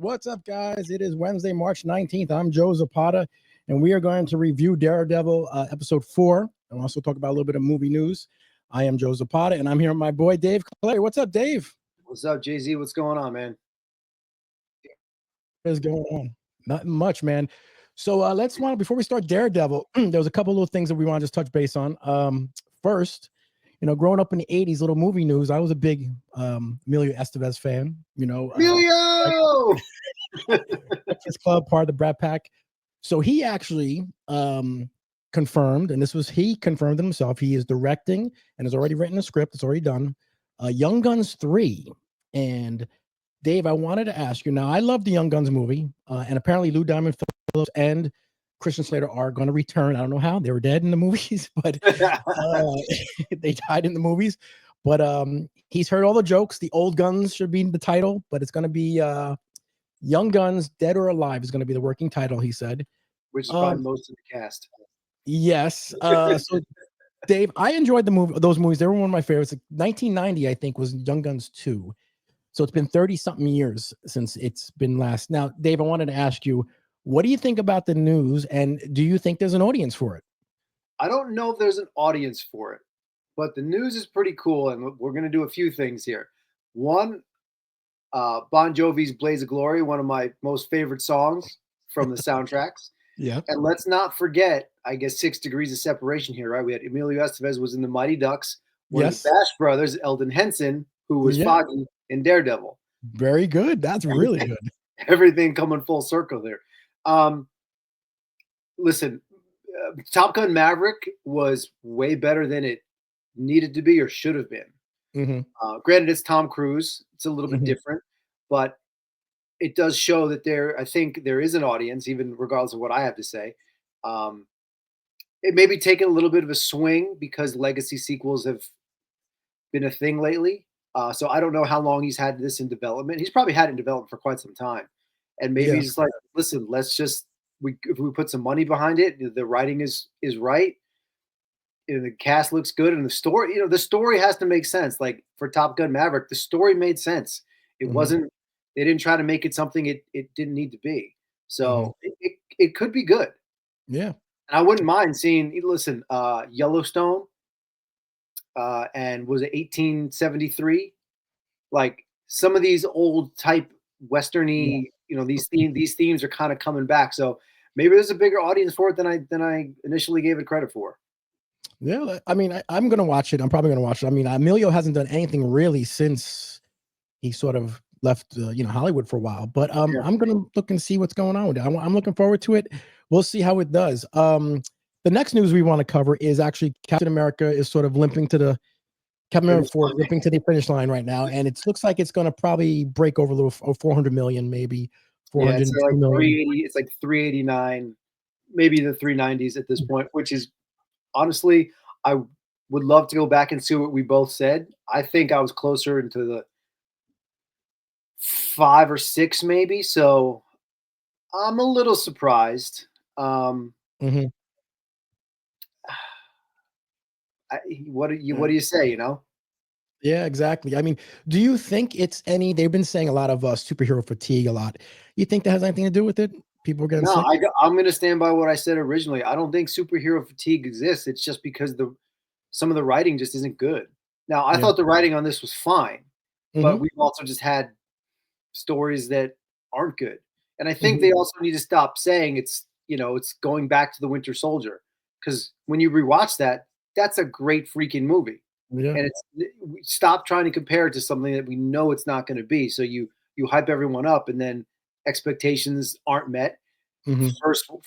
What's up, guys? It is Wednesday, March 19th. I'm Joe Zapata, and we are going to review Daredevil episode 4 and also talk about a little bit of movie news. I am Joe Zapata, and I'm here with my boy, Dave Callari. What's up, Dave? What's up, Jay-Z? What's going on, man? What is going on? Not much, man. So before we start Daredevil, there was a couple little things that we want to just touch base on. First, growing up in the 80s, little movie news, I was a big Emilio Estevez fan, Emilio! Breakfast Club, part of the Brat Pack. So he actually confirmed, and he confirmed it himself, he is directing and has already written a script. It's already done. Young Guns 3. And Dave, I wanted to ask you, now I love the Young Guns movie, and apparently Lou Diamond Phillips and Christian Slater are going to return. I don't know how. They were dead in the movies, but they died in the movies. But he's heard all the jokes. The Old Guns should be the title, but it's going to be Young Guns, Dead or Alive is going to be the working title, he said. Which is probably most of the cast. Yes. So, Dave, I enjoyed those movies. They were one of my favorites. Like 1990, I think, was Young Guns 2. So it's been 30-something years since it's been last. Now, Dave, I wanted to ask you, what do you think about the news, and do you think there's an audience for it? I don't know if there's an audience for it, but the news is pretty cool, and we're going to do a few things here. One, Bon Jovi's Blaze of Glory, one of my most favorite songs from the soundtracks. Yeah. And let's not forget, I guess, 6 degrees of separation here, right? We had Emilio Estevez was in the Mighty Ducks. One of the Bash Brothers, Eldon Henson, who was Foggy in Daredevil. Very good. That's really good. Everything coming full circle there. Listen, Top Gun Maverick was way better than it needed to be or should have been. Mm-hmm. Granted, it's Tom Cruise. It's a little bit different, but it does show that I think there is an audience, even regardless of what I have to say. It may be taking a little bit of a swing because legacy sequels have been a thing lately. So I don't know how long he's had this in development. He's probably had it in development for quite some time. And maybe he's like, listen, let's just, if we put some money behind it, the writing is right. The cast looks good. And the story has to make sense. Like for Top Gun Maverick, the story made sense. It wasn't, they didn't try to make it something it didn't need to be. So it could be good. Yeah. And I wouldn't mind seeing, listen, Yellowstone, and was it 1873? Like some of these old type Westerny, these themes are kind of coming back. So maybe there's a bigger audience for it than I initially gave it credit for. Yeah, I mean, I'm gonna watch it. I'm probably gonna watch it. I mean, Emilio hasn't done anything really since he sort of left, Hollywood for a while. But I'm gonna look and see what's going on with it. I'm looking forward to it. We'll see how it does. The next news we want to cover is actually Captain America is sort of limping to the finish line right now, and it looks like it's going to probably break over a little 400 million, maybe 400 it's like 380. It's like 389, maybe the 390s at this point. Which is honestly, I would love to go back and see what we both said. I think I was closer into the 5 or 6, maybe. So I'm a little surprised. What do you say? Yeah, exactly. I mean, do you think they've been saying a lot of superhero fatigue a lot. You think that has anything to do with it? People are getting sick? I'm going to stand by what I said originally. I don't think superhero fatigue exists. It's just because some of the writing just isn't good. Now, I thought the writing on this was fine, but we've also just had stories that aren't good. And I think they also need to stop saying it's going back to the Winter Soldier, because when you rewatch that, that's a great freaking movie. Yeah. And stop trying to compare it to something that we know it's not going to be. So you hype everyone up, and then expectations aren't met.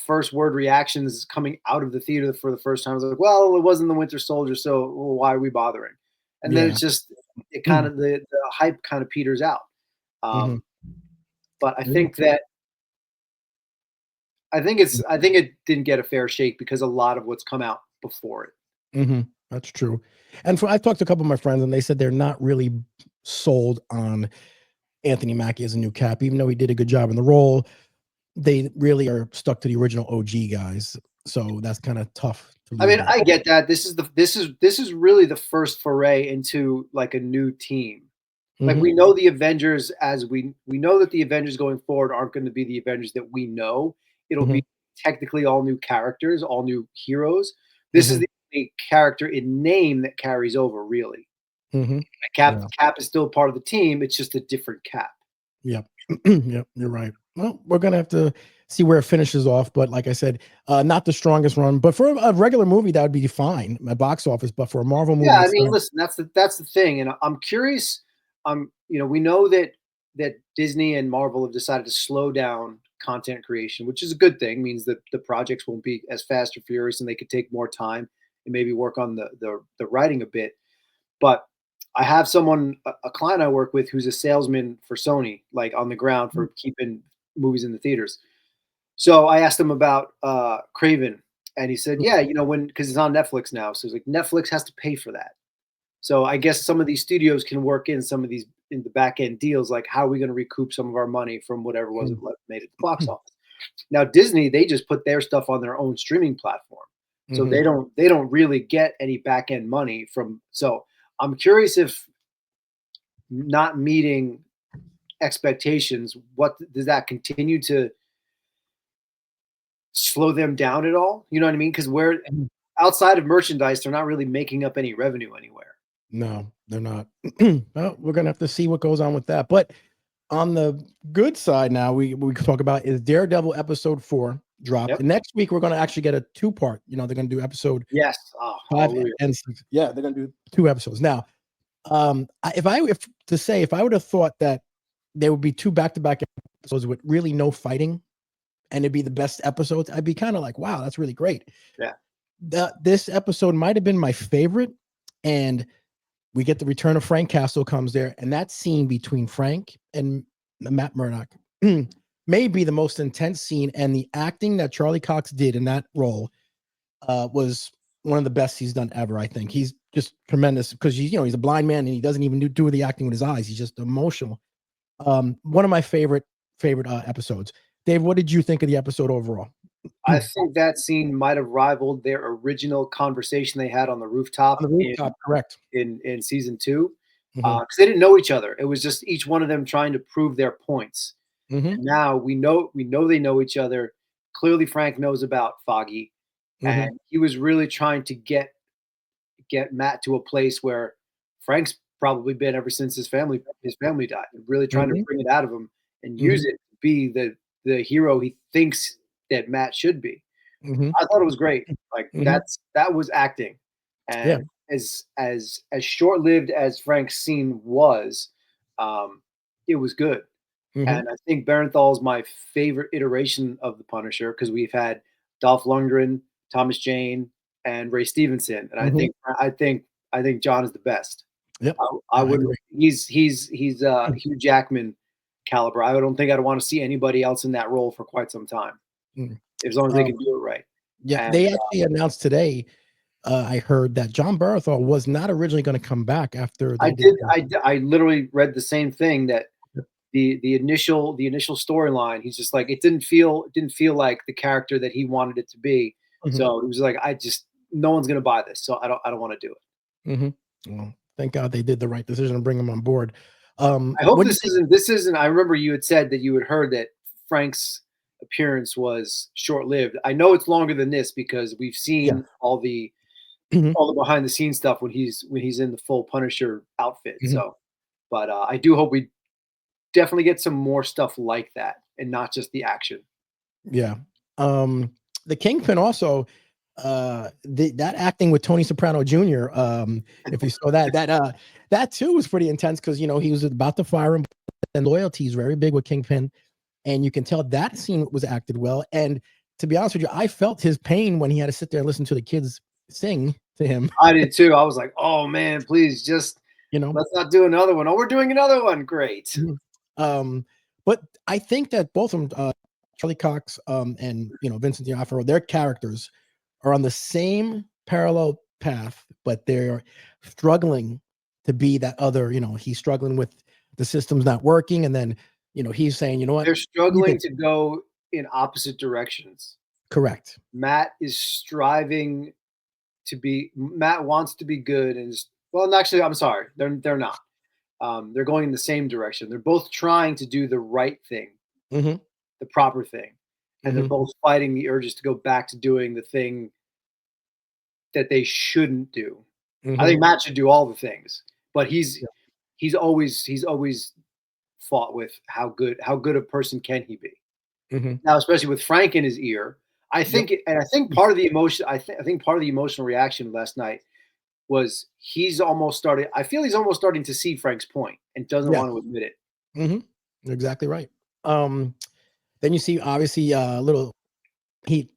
First word reactions coming out of the theater for the first time is like, well, it wasn't the Winter Soldier, so why are we bothering? And then it's just the hype kind of peters out. But I think it didn't get a fair shake because a lot of what's come out before it. That's true. And I've talked to a couple of my friends, and they said they're not really sold on Anthony Mackie as a new Cap, even though he did a good job in the role. They really are stuck to the original OG guys, so that's kind of tough. I mean, I get that. This is really the first foray into like a new team. Like, Hmm. we know the Avengers as we know that the Avengers going forward aren't gonna be the Avengers that we know. It'll Hmm. be technically all new characters, all new heroes. This is Hmm. the only character in name that carries over, really. Hmm. Yeah. Cap is still part of the team, it's just a different Cap. Yep. Yep. You're right. Well, we're gonna have to see where it finishes off. But like I said, not the strongest run. But for a regular movie, that would be fine, my box office. But for a Marvel Yeah, movie, I it's mean, not. listen, that's the thing, and I'm curious. We know that Disney and Marvel have decided to slow down content creation, which is a good thing. Means that the projects won't be as fast or furious, and they could take more time and maybe work on the writing a bit. But I have a client I work with, who's a salesman for Sony, like on the ground for keeping movies in the theaters. So I asked him about Craven, and he said, "Yeah, because it's on Netflix now, so he's like, Netflix has to pay for that." So I guess some of these studios can work in some of these in the back end deals, like how are we going to recoup some of our money from whatever wasn't made at the box office. Now Disney, they just put their stuff on their own streaming platform, so Hmm. they don't really get any back end money from. So I'm curious if not meeting expectations, what does that continue to slow them down at all? You know what I mean? Because we're outside of merchandise, they're not really making up any revenue anywhere. No, they're not. Well, we're gonna have to see what goes on with that. But on the good side, now we can talk about is Daredevil episode 4 dropped. Yep. And next week we're gonna actually get a two-part. They're gonna do episode Yes. Oh, 5 hallelujah. and 6. Yeah, they're gonna do 2 episodes. Now, if I would have thought that there would be 2 back-to-back episodes with really no fighting and it'd be the best episodes, I'd be kind of like, wow, that's really great. Yeah. This episode might have been my favorite, and we get the return of Frank Castle comes there, and that scene between Frank and Matt Murdock may be the most intense scene, and the acting that Charlie Cox did in that role was one of the best he's done ever. I think he's just tremendous because he's a blind man and he doesn't even do the acting with his eyes. He's just emotional. One of my favorite episodes. Dave, what did you think of the episode overall? I On think that scene might have rivaled their original conversation they had on the rooftop the rooftop, correct? in season 2, Hmm. because they didn't know each other. It was just each one of them trying to prove their points. Hmm. And now we know they know each other. Clearly, Frank knows about Foggy, Hmm. and he was really trying to get Matt to a place where Frank's probably been ever since his family died, and really trying to Hmm. bring it out of him and use Hmm. it to be the hero he thinks that Matt should be. Hmm. I thought it was great. Like, Hmm. that was acting, Yeah. and as short lived as Frank's scene was, um, it was good. Hmm. And I think Barenthal is my favorite iteration of the Punisher because we've had Dolph Lundgren, Thomas Jane, and Ray Stevenson, and I Hmm. think I think I think John is the best. Yep. I I wouldn't. agree. He's Hugh Jackman caliber. I don't think I'd want to see anybody else in that role for quite some time, Mm. as long as they Um, can do it right. yeah, And they actually announced today. I heard that John Bernthal was not originally going to come back after I they did. did. I literally read the same thing that the initial storyline. He's just like it didn't feel like the character that he wanted it to be. Mhm, So it was like no one's gonna buy this. So I don't want to do it. mhm. Well, thank God they did the right decision to bring him on board. I hope What do you this think? isn't this isn't. I remember you had said that you had heard that Frank's appearance was short lived. I know it's longer than this because we've Yeah. seen all the Mhm, all the behind the scenes stuff when he's in the full Punisher outfit. mhm. So, but I do hope we definitely get some more stuff like that and not just the action. Yeah. The Kingpin also, that acting with Tony Soprano Jr., if you saw that too was pretty intense because he was about to fire him, and loyalty is very big with Kingpin. And you can tell that scene was acted well. And to be honest with you, I felt his pain when he had to sit there and listen to the kids sing to him. I did too. I was like, "Oh man, please just You know, let's not do another one." Oh, we're doing another one. Great. Mhm. But I think that both of them, Charlie Cox, and Vincent D'Onofrio, their characters are on the same parallel path, but they're struggling to be that other. He's struggling with the system's not working, and then he's saying, you know what, They're what do you struggling think? to go in opposite directions. Correct. Matt is striving Matt wants to be good and well, actually, I'm sorry. They're not. They're going in the same direction. They're both trying to do the right thing, Mhm. the proper thing, and they're Mhm. both fighting the urges to go back to doing the thing that they shouldn't do. I Mhm. think Matt should do all the things, but he's Yeah. he's always fought with how good a person can he be. Mhm. Now, especially with Frank in his ear, Yep. I think part of the emotion, I think part of the emotional reaction last night was he's almost started. I feel he's almost starting to see Frank's point and doesn't Yeah. want to admit it. Mhm. You're exactly right. Um, then you see obviously little he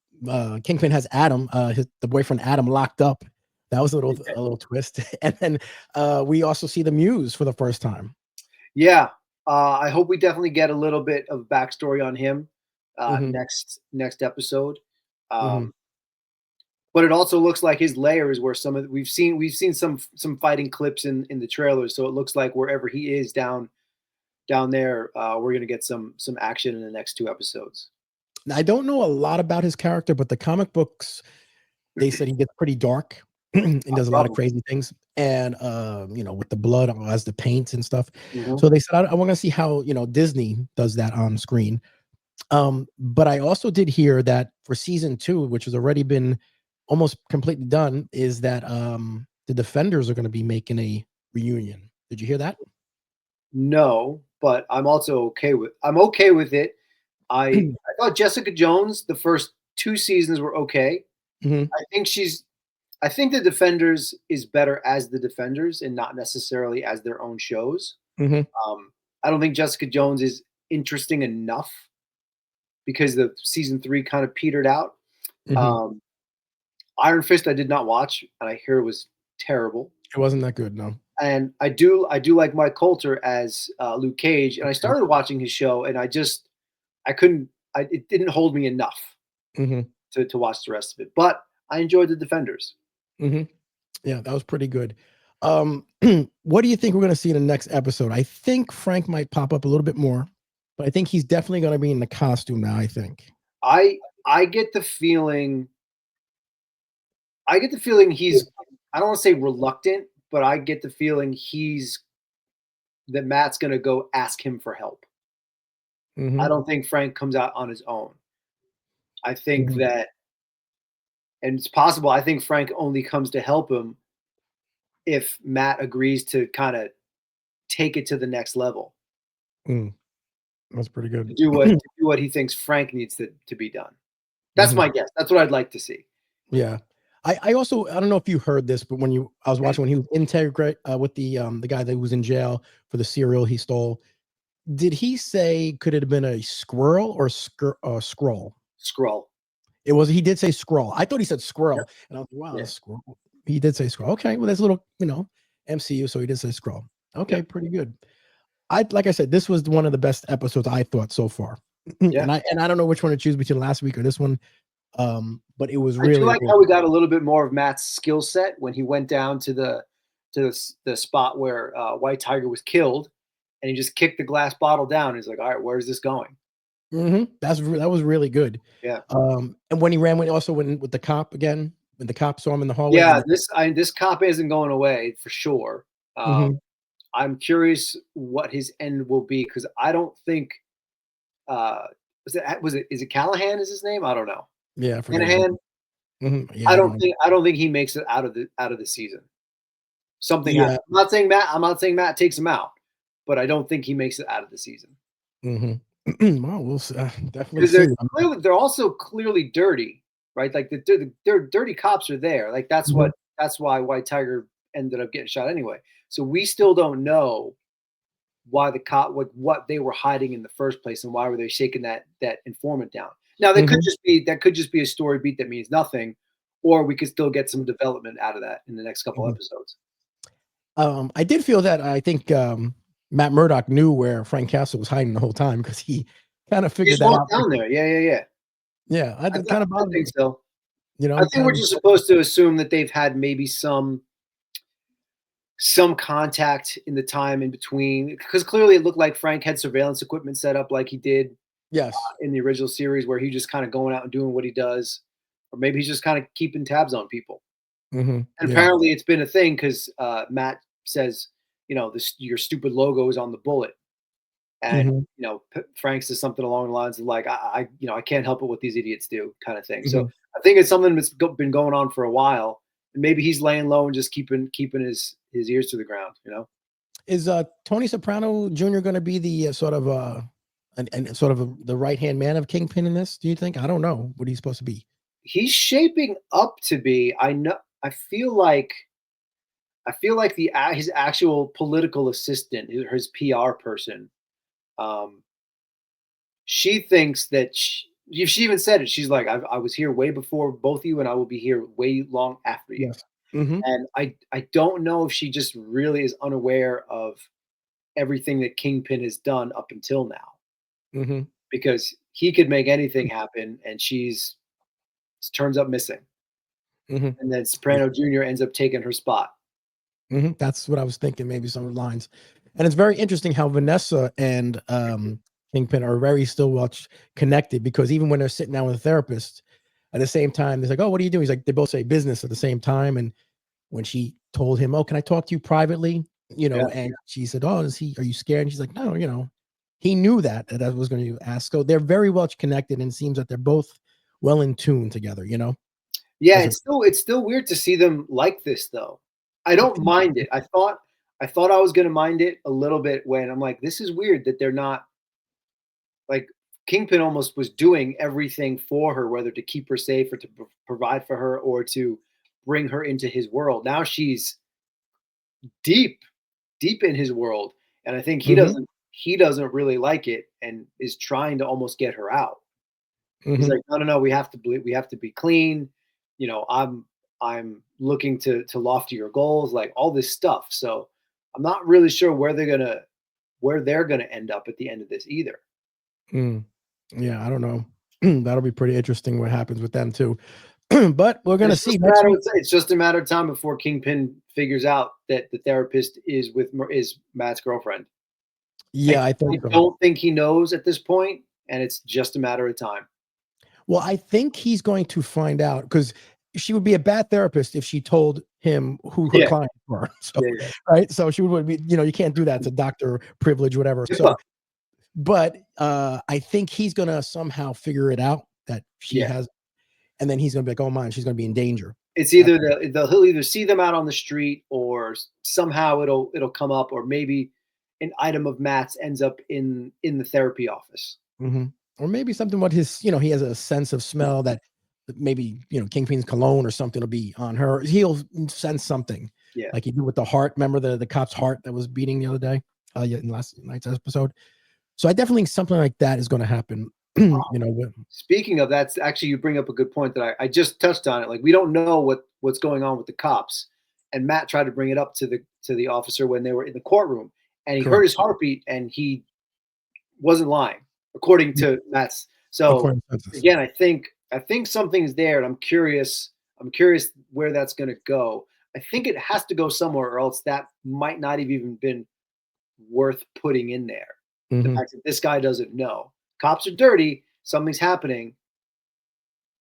Kingpin has Adam, the boyfriend Adam locked up. That was a little twist. And then we also see the Muse for the first time. Yeah, I hope we definitely get a little bit of backstory on him Mhm. next episode. Mhm. Um, but it also looks like his lair is where some of we've seen some fighting clips in the trailers, so it looks like wherever he is down there, we're gonna get some action in the next 2 episodes. I don't know a lot about his character, but the comic books, they said he gets pretty dark and does a lot of Probably. crazy things. And with the blood as the paints and stuff. Mhm. So they said, I want to see how Disney does that on screen. But I also did hear that for season 2, which has already been almost completely done, is that the Defenders are going to be making a reunion. Did you hear that? No, but I'm okay with it. I thought Jessica Jones, the first 2 seasons were okay. Mhm. I think she's I think The Defenders is better as The Defenders and not necessarily as their own shows. Mhm. Um, I don't think Jessica Jones is interesting enough because the season 3 kind of petered out. Mhm. Um, Iron Fist I did not watch, and I hear it was terrible. It wasn't that good, no. And I do like Mike Coulter as Luke Cage, and I Okay. started watching his show, and I couldn't it didn't hold me enough Mhm. to watch the rest of it. But I enjoyed The Defenders. Mhm. Yeah, that was pretty good. Um, what do you think we're gonna see in the next episode? I think Frank might pop up a little bit more, but I think he's definitely gonna be in the costume now, I think. I get the feeling he's I don't want to say reluctant, but I get the feeling he's that Matt's going to go ask him for help. I Mhm. don't think Frank comes out on his own. I think Mhm. that and it's possible I think Frank only comes to help him if Matt agrees to kind of take it to the next level. Mm, that's pretty To good. do what he thinks Frank needs to be done. That's Mhm. my guess. That's what I'd like to see. Yeah. I also I don't know if you heard this, but I was watching when he was integrate with the guy that was in jail for the cereal he stole. Did he say could it have been a squirrel or scroll? Scroll. He did say scroll. I thought he said Yep. squirrel, and I was like, wow, Yeah. that's squirrel. He did say scroll. Okay, well, there's a little, MCU, so he did say scroll. Okay, Yep. pretty good. I like I said, this was one of the best episodes I thought so far. Yeah. And I don't know which one to choose between last week or this one. But it was I do really, like really how we got a little bit more of Matt's skill set when he went down to the spot where White Tiger was killed, and he just kicked the glass bottle down. He's like, "All right, where's this going?" that was really good. Yeah, And when he ran with the cop again, when the cop saw him in the hallway yeah. and This cop isn't going away for sure. Mhm. I'm curious what his end will be because I don't think uh, was it is it Callahan is his name? I don't know. Yeah, I forget his name. Shanahan. Yeah, I don't know. I don't think he makes it out of the season. Something Yeah. happens. I'm not saying Matt takes him out, but I don't think he makes it out of the season Mhm. Well, definitely because see. they're also clearly dirty, right? Like they're dirty cops are there. Like Mhm. that's why White Tiger ended up getting shot anyway. So we still don't know why the cop what they were hiding in the first place and why were they shaking that informant down. Now Mhm. that could just be a story beat that means nothing, or we could still get some development out of that in the next couple Mhm. episodes. I did feel that I think Matt Murdock knew where Frank Castle was hiding the whole time because he kind of He figured just that walked out. down there. Yeah, yeah, yeah. Yeah, I did kind of I bothered think me. so. I He think kind we're of just supposed to assume that they've had maybe some contact in the time in between, because clearly it looked like Frank had surveillance equipment set up like he did yes. in the original series, where he just kind of going out and doing what he does, or maybe he's just kind of keeping tabs on people. And Yeah. apparently, it's been a thing because Matt says, this your stupid logo is on the bullet. And Mhm, Frank says something along the lines of like, I can't help it what these idiots do, kind of thing. So mhm. I think it's something that's been going on for a while, and maybe he's laying low and just keeping his ears to the ground. Is Tony Soprano Jr. going to be the sort of and sort of the right hand man of Kingpin in this? Do you think? I don't know what he's supposed to be. He's shaping up to be. I know. I feel like his actual political assistant, his PR person, um, she thinks that she even said it. She's like, I was here way before both of you, and I will be here way long after you. Yes. Hmm. And I don't know if she just really is unaware of everything that Kingpin has done up until now, Hmm. because he could make anything happen, and she's turns up missing, Hmm. and then Soprano Jr. ends up taking her spot. That's what I was thinking. Maybe some lines, and it's very interesting how Vanessa and Kingpin are very still much connected because even when they're sitting down with a therapist, at the same time, they're like, "Oh, what are you doing?" He's like, they both say business at the same time, and when she told him, "Oh, can I talk to you privately?" Yeah, And she said, "Oh, are you scared?" And she's like, "No, he knew that I was going to ask." So they're very well connected, and it seems that they're both well in tune together. yeah. As a It's still weird to see them like this, though. I don't mind it. I thought I was gonna mind it a little bit when I'm like, this is weird that they're not like Kingpin almost was doing everything for her, whether to keep her safe or to provide for her or to bring her into his world. Now she's deep, deep in his world, and I think he Mhm, doesn't really like it and is trying to almost get her out. He's mhm. like, no, no, no, we have to be clean. I'm looking to loftier goals, like all this stuff. So I'm not really sure where they're gonna end up at the end of this either. Mm. Yeah, I don't know. That'll be pretty interesting what happens with them too. But we're And gonna see next week. it's just a matter of time before Kingpin figures out that the therapist is Matt's girlfriend. I Yeah, I think I so. don't think he knows at this point, and it's just a matter of time. Well, I think he's going to find out because she would be a bad therapist if she told him who her Yeah, clients were. So, yeah, right? So she would be, you can't do that. It's a doctor privilege, whatever. yeah. So, but I think he's gonna somehow figure it out that she Yeah. has, and then he's gonna be like, "Oh, mine, she's gonna be in danger." It's That either he'll either see them out on the street, or somehow it'll come up, or maybe an item of Matt's ends up in the therapy office. Mhm. Or maybe something what his, he has a sense of smell that maybe, Kingpin's cologne or something will be on her. He'll sense something Yeah. like he did with the heart. Remember the cop's heart that was beating the other day? Yeah, in last night's episode. So I definitely think something like that is going to happen. Speaking of that, actually, you bring up a good point that I just touched on it. Like, we don't know what's going on with the cops, and Matt tried to bring it up to the officer when they were in the courtroom, and he heard Correct. his heartbeat, and he wasn't lying, according Yeah, to Matt's. So according to census. again, I think something's there, and I'm curious. I'm curious where that's going to go. I think it has to go somewhere, or else that might not have even been worth putting in there. The Mhm. fact that this guy doesn't know. Cops are dirty. Something's happening,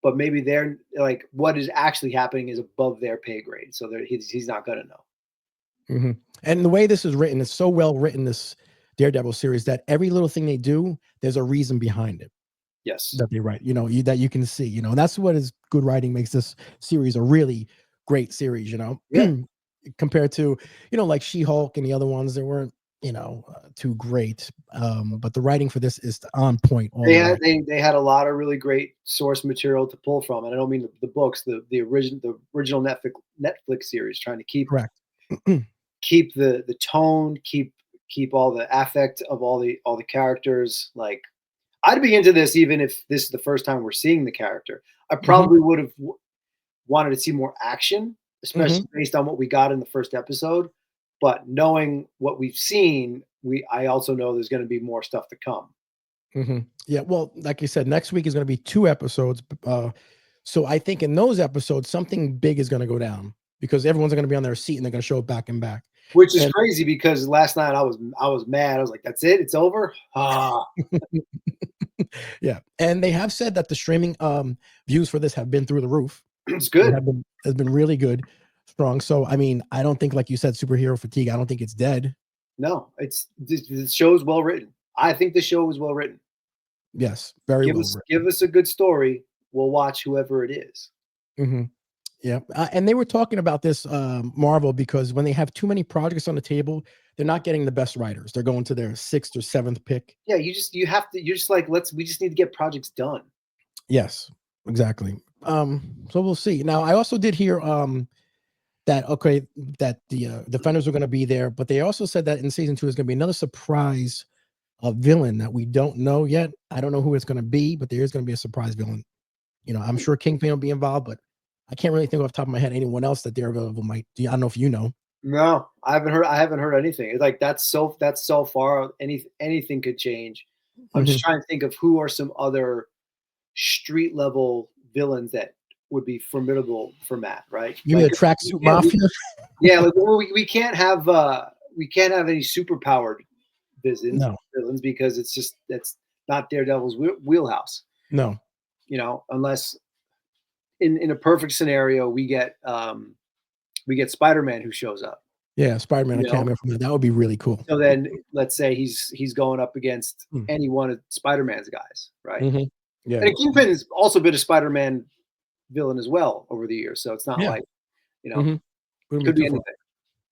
but maybe they're like what is actually happening is above their pay grade, so he's not going to know. Mhm. And the way this is written, it's so well written, this Daredevil series, that every little thing they do, there's a reason behind it. Yes. That they write, that you can see, and that's what is good writing makes this series a really great series, Yeah. compared to, like She-Hulk and the other ones that weren't, too great. But the writing for this is on point all They the had way. they had a lot of really great source material to pull from, and I don't mean the books, the original Netflix series, trying to Correct. keep the tone, keep all the affect of all the characters. Like, I'd be into this even if this is the first time we're seeing the character. I Mhm, probably would have wanted to see more action, mhm, especially based on what we got in the first episode. But knowing what we've seen, I also know there's going to be more stuff to come. mhm. Yeah, well, like you said, next week is gonna be 2 episodes, so I think in those episodes, something big is gonna go down because everyone's gonna be on their seat, and they're gonna show it back and back, Which is and crazy because last night I was mad. I was like, "That's it? It's over?" Ah, yeah, and they have said that the streaming, views for this have been through the roof. it's It good. have been has been really good, strong. So, I mean, I don't think, like you said, superhero fatigue, I don't think it's dead. No, the show is well written. I think the show is well written. Yes, very well written. Give us a good story. We'll watch whoever it is. Mm-hmm. Yeah, and they were talking about this Marvel because when they have too many projects on the table, they're not getting the best writers. They're going to their 6th or 7th pick. Yeah, you're just like we just need to get projects done. Yes, exactly. So we'll see. Now, I also did hear that the Defenders are going to be there, but they also said that in season 2 is going to be another surprise villain that we don't know yet. I don't know who it's going to be, but there is going to be a surprise villain. I'm sure Kingpin will be involved, but I can't really think off the top of my head anyone else that Daredevil might do. I don't know if you know. No, I haven't heard anything. It's like that's so far. Anything could change. I'm just trying to think of who are some other street level villains that would be formidable for Matt, right? Maybe the tracksuit mafia. Yeah, like we can't have any superpowered villains because that's not Daredevil's wheelhouse. No, unless in a perfect scenario we get Spider-Man who shows up. Yeah, Spider-Man cameo from that would be really cool. So then let's say he's going up against any one of Spider-Man's guys, right? Mm-hmm. Yeah, and Kingpin has also been a Spider-Man villain as well over the years, so it's not like could be anything.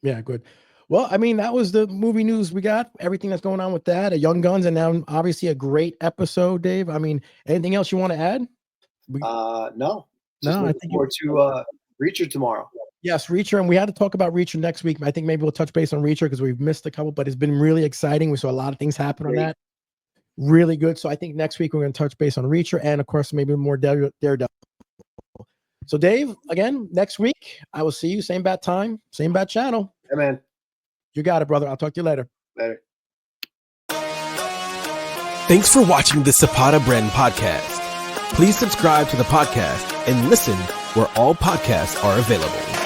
Yeah, good. Well, I mean, that was the movie news we got. Everything that's going on with that, a Young Guns, and now obviously a great episode, Dave. I mean, anything else you want to add? No. I think forward to Reacher tomorrow. Yes, Reacher, and we had to talk about Reacher next week. I think maybe we'll touch base on Reacher because we've missed a couple, but it's been really exciting. We saw a lot of things happen on that. Really good. So I think next week we're going to touch base on Reacher and, of course, maybe more Daredevil. So, Dave, again, next week, I will see you. Same bat time, same bat channel. Yeah, man. You got it, brother. I'll talk to you later. Later. Thanks for watching the Zapata Brand Podcast. Please subscribe to the podcast and listen where all podcasts are available.